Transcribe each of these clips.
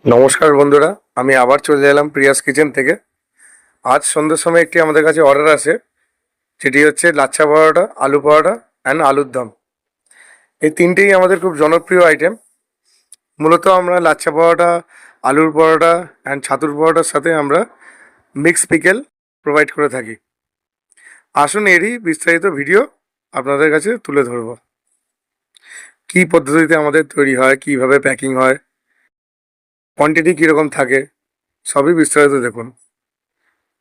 নমস্কার বন্ধুরা, আমি আবার চলে এলাম প্রিয়াস কিচেন থেকে। আজ সন্ধ্যের সময় একটি আমাদের কাছে অর্ডার আসে, যেটি হচ্ছে লাচ্ছা পরোটা, আলু পরোটা অ্যান্ড আলুর দম। এই তিনটেই আমাদের খুব জনপ্রিয় আইটেম। মূলত আমরা লাচ্ছা পরোটা, আলুর পরোটা অ্যান্ড ছাতুর পরোটার সাথে আমরা মিক্স পিকেল প্রোভাইড করে থাকি। আসুন এরই বিস্তারিত ভিডিও আপনাদের কাছে তুলে ধরব। কী পদ্ধতিতে আমাদের তৈরি হয়, কীভাবে প্যাকিং হয়, কোয়ান্টিটি কীরকম থাকে, সবই বিস্তারিত দেখুন।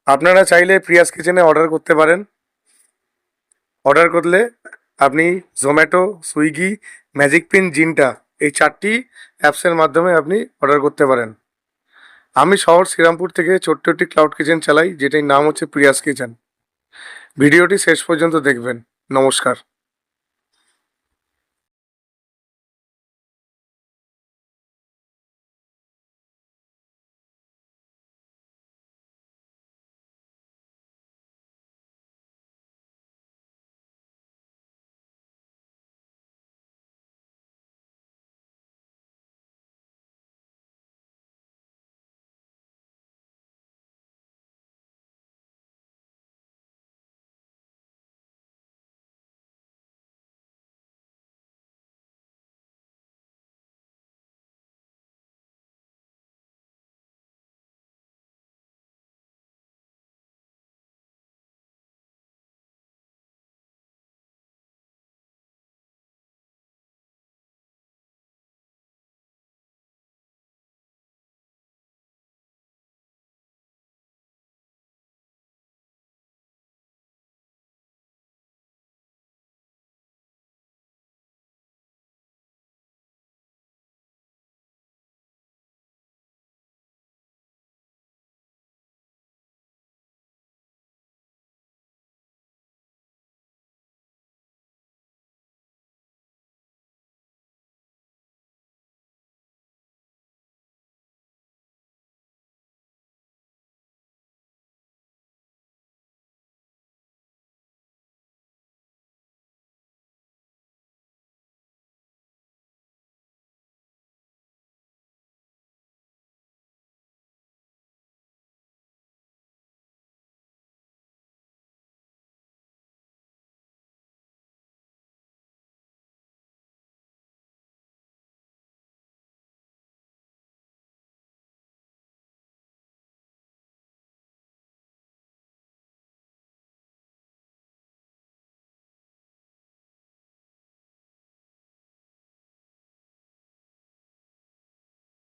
আপনারা চাইলে প্রিয়াস কিচেনে অর্ডার করতে পারেন। অর্ডার করলে আপনি জোম্যাটো, সুইগি, ম্যাজিক পিন, জিনটা, এই চারটি অ্যাপসের মাধ্যমে আপনি অর্ডার করতে পারেন। আমি শহর শ্রীরামপুর থেকে ছোট্ট একটি ক্লাউড কিচেন চালাই, যেটির নাম হচ্ছে প্রিয়াস কিচেন। ভিডিওটি শেষ পর্যন্ত দেখবেন। নমস্কার।